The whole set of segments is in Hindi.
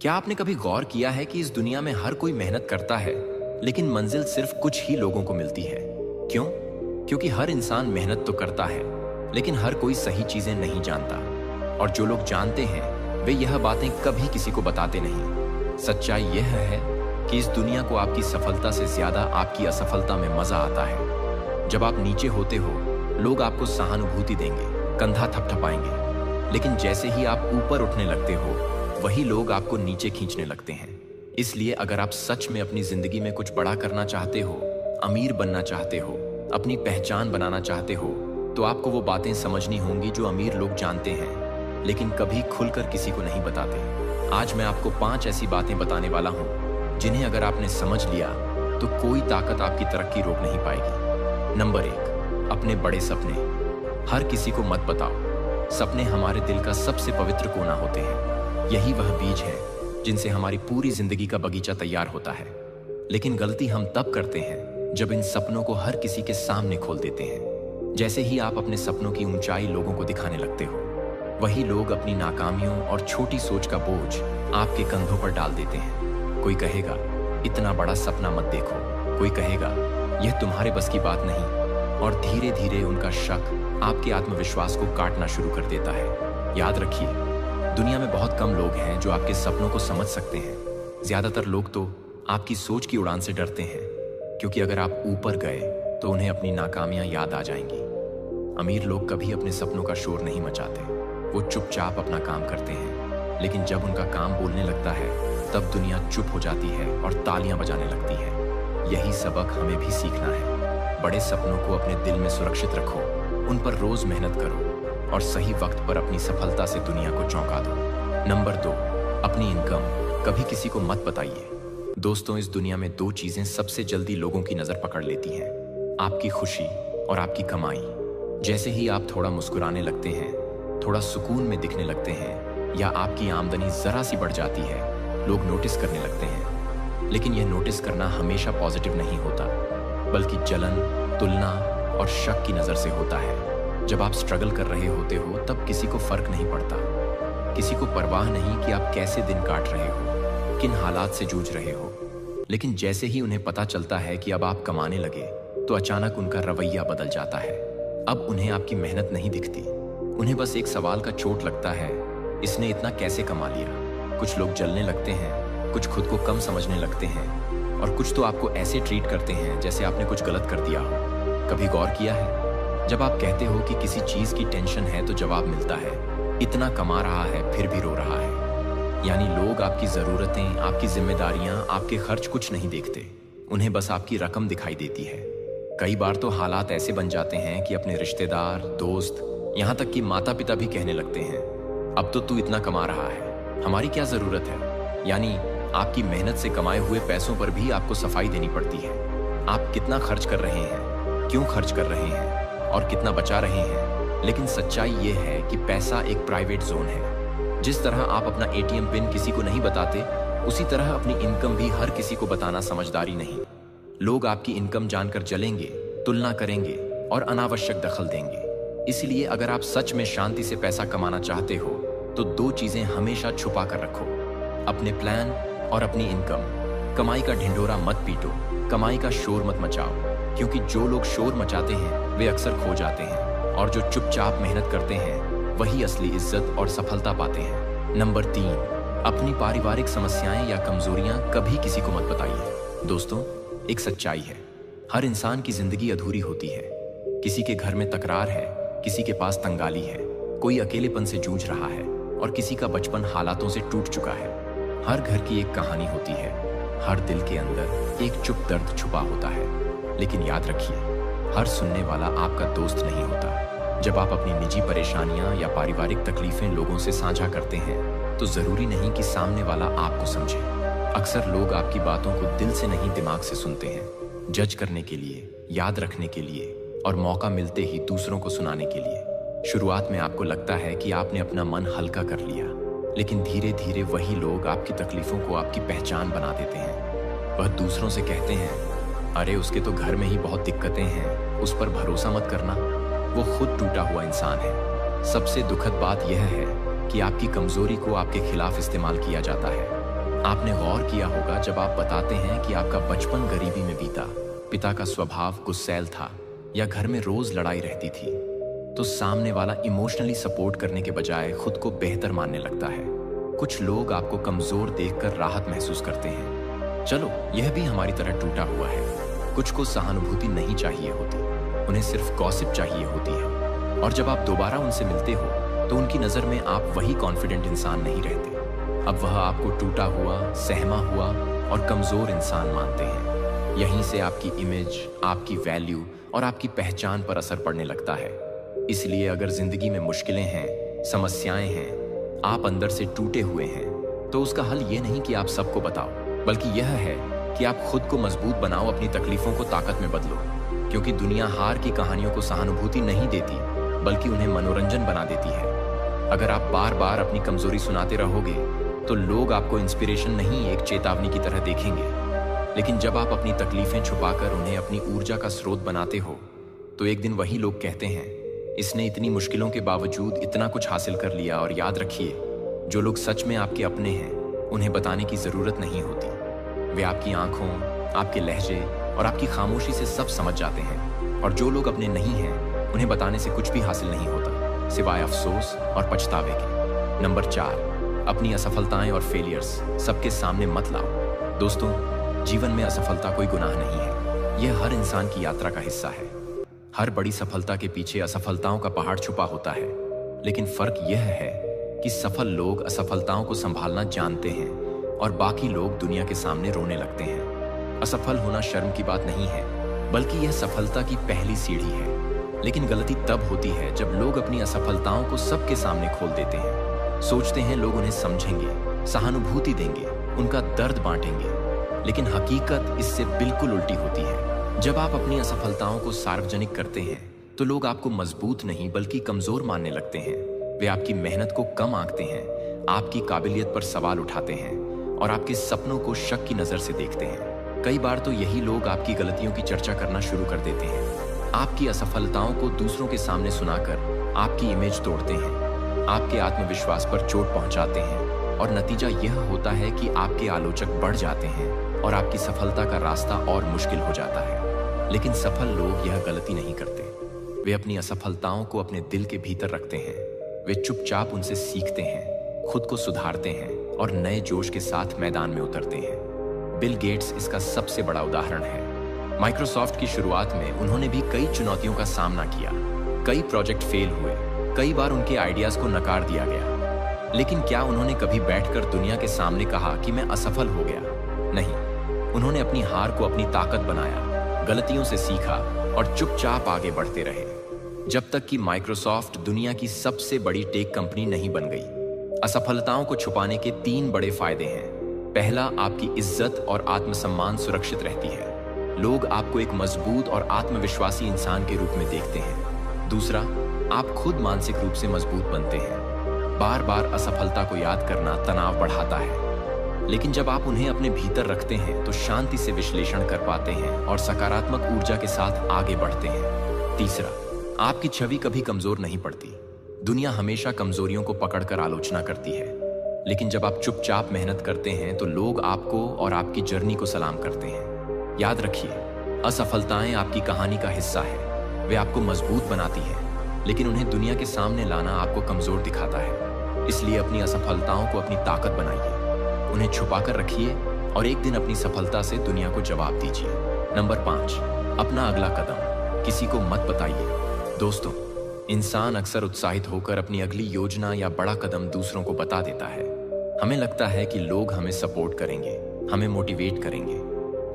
क्या आपने कभी गौर किया है कि इस दुनिया में हर कोई मेहनत करता है, लेकिन मंजिल सिर्फ कुछ ही लोगों को मिलती है? क्यों? क्योंकि हर इंसान मेहनत तो करता है, लेकिन हर कोई सही चीजें नहीं जानता। और जो लोग जानते हैं वे यह बातें कभी किसी को बताते नहीं। सच्चाई यह है कि इस दुनिया को आपकी सफलता से ज्यादा आपकी असफलता में मजा आता है। जब आप नीचे होते हो, लोग आपको सहानुभूति देंगे, कंधा थपथपाएंगे, लेकिन जैसे ही आप ऊपर उठने लगते हो, वही लोग आपको नीचे खींचने लगते हैं। इसलिए अगर आप सच में अपनी जिंदगी में कुछ बड़ा करना चाहते हो, अमीर बनना चाहते हो, अपनी पहचान बनाना चाहते हो, तो आपको वो बातें समझनी होंगी जो अमीर लोग जानते हैं, लेकिन कभी खुलकर किसी को नहीं बताते। आज मैं आपको 5 ऐसी बातें बताने वाला हूं जिन्हें अगर आपने समझ लिया तो कोई ताकत आपकी तरक्की रोक नहीं पाएगी। नंबर 1, अपने बड़े सपने। हर किसी को मत बताओ, सपने हमारे दिल का सबसे पवित्र कोना होते हैं। यही वह बीज है जिनसे हमारी पूरी जिंदगी का बगीचा तैयार होता है। लेकिन गलती हम तब करते हैं जब इन सपनों को हर किसी के सामने खोल देते हैं। जैसे ही आप अपने सपनों की ऊंचाई लोगों को दिखाने लगते हो, वही लोग अपनी नाकामियों और छोटी सोच का बोझ आपके कंधों पर डाल देते हैं। कोई कहेगा, इतना बड़ा सपना मत देखो। कोई कहेगा, यह तुम्हारे बस की बात नहीं। और धीरे धीरे उनका शक आपके आत्मविश्वास को काटना शुरू कर देता है। याद रखिए, दुनिया में बहुत कम लोग हैं जो आपके सपनों को समझ सकते हैं। ज्यादातर लोग तो आपकी सोच की उड़ान से डरते हैं, क्योंकि अगर आप ऊपर गए तो उन्हें अपनी नाकामियां याद आ जाएंगी। अमीर लोग कभी अपने सपनों का शोर नहीं मचाते, वो चुपचाप अपना काम करते हैं। लेकिन जब उनका काम बोलने लगता है, तब दुनिया चुप हो जाती है और तालियां बजाने लगती है। यही सबक हमें भी सीखना है। बड़े सपनों को अपने दिल में सुरक्षित रखो, उन पर रोज मेहनत करो और सही वक्त पर अपनी सफलता से दुनिया को चौंका दो। नंबर 2, अपनी इनकम कभी किसी को मत बताइए। दोस्तों, इस दुनिया में 2 चीजें सबसे जल्दी लोगों की नजर पकड़ लेती हैं, आपकी खुशी और आपकी कमाई। जैसे ही आप थोड़ा मुस्कुराने लगते हैं, थोड़ा सुकून में दिखने लगते हैं, या आपकी आमदनी जरा सी बढ़ जाती है, लोग नोटिस करने लगते हैं। लेकिन यह नोटिस करना हमेशा पॉजिटिव नहीं होता, बल्कि जलन, तुलना और शक की नजर से होता है। जब आप स्ट्रगल कर रहे होते हो, तब किसी को फर्क नहीं पड़ता। किसी को परवाह नहीं कि आप कैसे दिन काट रहे हो, किन हालात से जूझ रहे हो। लेकिन जैसे ही उन्हें पता चलता है कि अब आप कमाने लगे, तो अचानक उनका रवैया बदल जाता है। अब उन्हें आपकी मेहनत नहीं दिखती, उन्हें बस एक सवाल का चोट लगता है, इसने इतना कैसे कमा लिया। कुछ लोग जलने लगते हैं, कुछ खुद को कम समझने लगते हैं, और कुछ तो आपको ऐसे ट्रीट करते हैं जैसे आपने कुछ गलत कर दिया हो। कभी गौर किया है, जब आप कहते हो कि किसी चीज की टेंशन है, तो जवाब मिलता है, इतना कमा रहा है फिर भी रो रहा है। यानी लोग आपकी जरूरतें, आपकी जिम्मेदारियां, आपके खर्च कुछ नहीं देखते, उन्हें बस आपकी रकम दिखाई देती है। कई बार तो हालात ऐसे बन जाते हैं कि अपने रिश्तेदार, दोस्त, यहाँ तक कि माता पिता भी कहने लगते हैं, अब तो तू इतना कमा रहा है, हमारी क्या जरूरत है। यानी आपकी मेहनत से कमाए हुए पैसों पर भी आपको सफाई देनी पड़ती है। आप कितना खर्च कर रहे हैं, क्यों खर्च कर रहे हैं और कितना बचा रहे हैं। लेकिन सच्चाई ये है कि पैसा एक प्राइवेट जोन है। जिस तरह आप अपना एटीएम पिन किसी को नहीं बताते, उसी तरह अपनी इनकम भी हर किसी को बताना समझदारी नहीं। लोग आपकी इनकम जानकर जलेंगे, तुलना करेंगे और अनावश्यक दखल देंगे। इसलिए अगर आप सच में शांति से पैसा कमाना चाहते हो, तो 2 चीजें हमेशा छुपा कर रखो, अपने प्लान और अपनी इनकम। कमाई का ढिंढोरा मत पीटो, कमाई का शोर मत मचाओ, क्योंकि जो लोग शोर मचाते हैं वे अक्सर खो जाते हैं, और जो चुपचाप मेहनत करते हैं वही असली इज्जत और सफलता पाते हैं। नंबर 3, अपनी पारिवारिक समस्याएं या कमजोरियां कभी किसी को मत बताइए। दोस्तों, एक सच्चाई है, हर इंसान की जिंदगी अधूरी होती है। किसी के घर में तकरार है, किसी के पास तंगाली है, कोई अकेलेपन से जूझ रहा है, और किसी का बचपन हालातों से टूट चुका है। हर घर की एक कहानी होती है, हर दिल के अंदर एक चुप दर्द छुपा होता है। लेकिन याद रखिए, हर सुनने वाला आपका दोस्त नहीं होता। जब आप अपनी निजी परेशानियां या पारिवारिक तकलीफें लोगों से साझा करते हैं, तो जरूरी नहीं कि सामने वाला आपको समझे। अक्सर लोग आपकी बातों को दिल से नहीं, दिमाग से सुनते हैं, जज करने के लिए, याद रखने के लिए, और मौका मिलते ही दूसरों को सुनाने के लिए। शुरुआत में आपको लगता है कि आपने अपना मन हल्का कर लिया, लेकिन धीरे धीरे वही लोग आपकी तकलीफों को आपकी पहचान बना देते हैं। वह दूसरों से कहते हैं, अरे उसके तो घर में ही बहुत दिक्कतें हैं, उस पर भरोसा मत करना, वो खुद टूटा हुआ इंसान है। सबसे दुखद बात यह है कि आपकी कमजोरी को आपके खिलाफ इस्तेमाल किया जाता है। आपने गौर किया होगा जब आप बताते हैं कि आपका बचपन गरीबी में बीता, पिता का स्वभाव गुस्सैल था या घर में रोज लड़ाई रहती थी, तो सामने वाला इमोशनली सपोर्ट करने के बजाय खुद को बेहतर मानने लगता है। कुछ लोग आपको कमजोर देखकर राहत महसूस करते हैं। चलो, यह भी हमारी तरह टूटा हुआ है। कुछ को सहानुभूति नहीं चाहिए होती, उन्हें सिर्फ गॉसिप चाहिए होती है। और जब आप दोबारा उनसे मिलते हो तो उनकी नजर में आप वही कॉन्फिडेंट इंसान नहीं रहते। अब वह आपको टूटा हुआ, सहमा हुआ और कमजोर इंसान मानते हैं। यहीं से आपकी इमेज, आपकी वैल्यू और आपकी पहचान पर असर पड़ने लगता है। इसलिए अगर जिंदगी में मुश्किलें हैं, समस्याएं हैं, आप अंदर से टूटे हुए हैं, तो उसका हल ये नहीं कि आप सबको बताओ, बल्कि यह है कि आप खुद को मजबूत बनाओ, अपनी तकलीफों को ताकत में बदलो। क्योंकि दुनिया हार की कहानियों को सहानुभूति नहीं देती, बल्कि उन्हें मनोरंजन बना देती है। अगर आप बार बार अपनी कमजोरी सुनाते रहोगे तो लोग आपको इंस्पिरेशन नहीं, एक चेतावनी की तरह देखेंगे। लेकिन जब आप अपनी तकलीफें छुपाकर उन्हें अपनी ऊर्जा का स्रोत बनाते हो, तो एक दिन वही लोग कहते हैं, इसने इतनी मुश्किलों के बावजूद इतना कुछ हासिल कर लिया। और याद रखिए, जो लोग सच में आपके अपने हैं, उन्हें बताने की जरूरत नहीं होती। वे आपकी आंखों, आपके लहजे और आपकी खामोशी से सब समझ जाते हैं। और जो लोग अपने नहीं हैं, उन्हें बताने से कुछ भी हासिल नहीं होता, सिवाय अफसोस और पछतावे के। नंबर 4, अपनी असफलताएं और फेलियर्स सबके सामने मत लाओ। दोस्तों, जीवन में असफलता कोई गुनाह नहीं है। यह हर इंसान की यात्रा का हिस्सा है। हर बड़ी सफलता के पीछे असफलताओं का पहाड़ छुपा होता है। लेकिन फर्क यह है कि सफल लोग असफलताओं को संभालना जानते हैं और बाकी लोग दुनिया के सामने रोने लगते हैं। असफल होना शर्म की बात नहीं है, बल्कि यह सफलता की पहली सीढ़ी है। लेकिन गलती तब होती है जब लोग अपनी असफलताओं को सबके सामने खोल देते हैं। सोचते हैं लोग उन्हें समझेंगे, सहानुभूति देंगे, उनका दर्द बांटेंगे। लेकिन हकीकत इससे बिल्कुल उल्टी होती है। जब आप अपनी असफलताओं को सार्वजनिक करते हैं तो लोग आपको मजबूत नहीं बल्कि कमजोर मानने लगते हैं। वे आपकी मेहनत को कम आंकते हैं, आपकी काबिलियत पर सवाल उठाते हैं और आपके सपनों को शक की नजर से देखते हैं। कई बार तो यही लोग आपकी गलतियों की चर्चा करना शुरू कर देते हैं। आपकी असफलताओं को दूसरों के सामने सुनाकर आपकी इमेज तोड़ते हैं, आपके आत्मविश्वास पर चोट पहुंचाते हैं और नतीजा यह होता है कि आपके आलोचक बढ़ जाते हैं और आपकी सफलता का रास्ता और मुश्किल हो जाता है। लेकिन सफल लोग यह गलती नहीं करते। वे अपनी असफलताओं को अपने दिल के भीतर रखते हैं। वे चुपचाप उनसे सीखते हैं, खुद को सुधारते हैं और नए जोश के साथ मैदान में उतरते हैं। बिल गेट्स इसका सबसे बड़ा उदाहरण है। माइक्रोसॉफ्ट की शुरुआत में उन्होंने भी कई चुनौतियों का सामना किया। कई प्रोजेक्ट फेल हुए, कई बार उनके आइडियाज को नकार दिया गया। लेकिन क्या उन्होंने कभी बैठकर दुनिया के सामने कहा कि मैं असफल हो गया? नहीं। उन्होंने अपनी हार को अपनी ताकत बनाया, गलतियों से सीखा और चुपचाप आगे बढ़ते रहे, जब तक कि माइक्रोसॉफ्ट दुनिया की सबसे बड़ी टेक कंपनी नहीं बन गई। असफलताओं को छुपाने के 3 बड़े फायदे हैं। पहला, आपकी इज्जत और आत्मसम्मान सुरक्षित रहती है। लोग आपको एक मजबूत और आत्मविश्वासी इंसान के रूप में देखते हैं। दूसरा, आप खुद मानसिक रूप से मजबूत बनते हैं। बार बार असफलता को याद करना तनाव बढ़ाता है, लेकिन जब आप उन्हें अपने भीतर रखते हैं तो शांति से विश्लेषण कर पाते हैं और सकारात्मक ऊर्जा के साथ आगे बढ़ते हैं। तीसरा, आपकी छवि कभी कमजोर नहीं पड़ती। दुनिया हमेशा कमजोरियों को पकड़कर आलोचना करती है, लेकिन जब आप चुपचाप मेहनत करते हैं तो लोग आपको और आपकी जर्नी को सलाम करते हैं। याद रखिए, असफलताएं आपकी कहानी का हिस्सा है। वे आपको मजबूत बनाती हैं, लेकिन उन्हें दुनिया के सामने लाना आपको कमजोर दिखाता है। इसलिए अपनी असफलताओं को अपनी ताकत बनाइए, उन्हें छुपाकर रखिए और एक दिन अपनी सफलता से दुनिया को जवाब दीजिए। नंबर 5, अपना अगला कदम किसी को मत बताइए। दोस्तों, इंसान अक्सर उत्साहित होकर अपनी अगली योजना या बड़ा कदम दूसरों को बता देता है। हमें लगता है कि लोग हमें सपोर्ट करेंगे, हमें मोटिवेट करेंगे,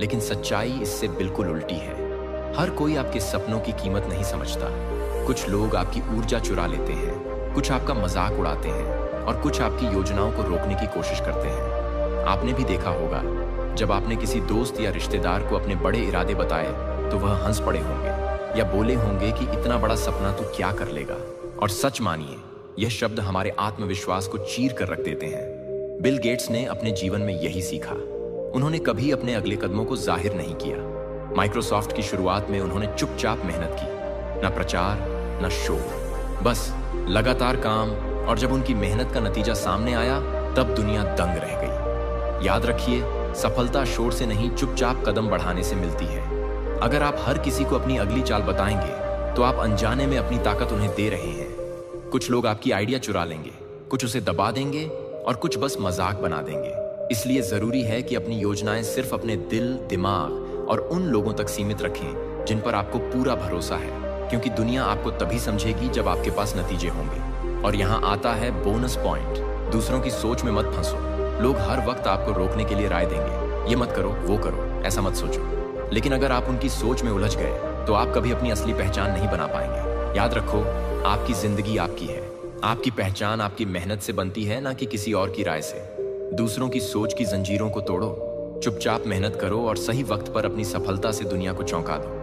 लेकिन सच्चाई इससे बिल्कुल उल्टी है। हर कोई आपके सपनों की कीमत नहीं समझता। कुछ लोग आपकी ऊर्जा चुरा लेते हैं, कुछ आपका मजाक उड़ाते हैं और कुछ आपकी योजनाओं को रोकने की कोशिश करते हैं। आपने भी देखा होगा, जब आपने किसी दोस्त या रिश्तेदार को अपने बड़े इरादे बताए तो वह हंस पड़े होंगे या बोले होंगे कि इतना बड़ा सपना तू क्या कर लेगा। और सच मानिए, यह शब्द हमारे आत्मविश्वास को चीर कर रख देते हैं। बिल गेट्स ने अपने जीवन में यही सीखा। उन्होंने कभी अपने अगले कदमों को जाहिर नहीं किया। माइक्रोसॉफ्ट की शुरुआत में उन्होंने चुपचाप मेहनत की, न प्रचार न शो, बस लगातार काम। और जब उनकी मेहनत का नतीजा सामने आया तब दुनिया दंग रह गई। याद रखिए, सफलता शोर से नहीं, चुपचाप कदम बढ़ाने से मिलती है। अगर आप हर किसी को अपनी अगली चाल बताएंगे तो आप अनजाने में अपनी ताकत उन्हें दे रहे हैं। कुछ लोग आपकी आइडिया चुरा लेंगे, कुछ उसे दबा देंगे और कुछ बस मजाक बना देंगे। इसलिए जरूरी है कि अपनी योजनाएं सिर्फ अपने दिल, दिमाग और उन लोगों तक सीमित रखें जिन पर आपको पूरा भरोसा है, क्योंकि दुनिया आपको तभी समझेगी जब आपके पास नतीजे होंगे। और यहाँ आता है बोनस पॉइंट, दूसरों की सोच में मत फंसो। लोग हर वक्त आपको रोकने के लिए राय देंगे, ये मत करो, वो करो, ऐसा मत सोचो। लेकिन अगर आप उनकी सोच में उलझ गए तो आप कभी अपनी असली पहचान नहीं बना पाएंगे। याद रखो, आपकी जिंदगी आपकी है, आपकी पहचान आपकी मेहनत से बनती है, ना कि किसी और की राय से। दूसरों की सोच की जंजीरों को तोड़ो, चुपचाप मेहनत करो और सही वक्त पर अपनी सफलता से दुनिया को चौंका दो।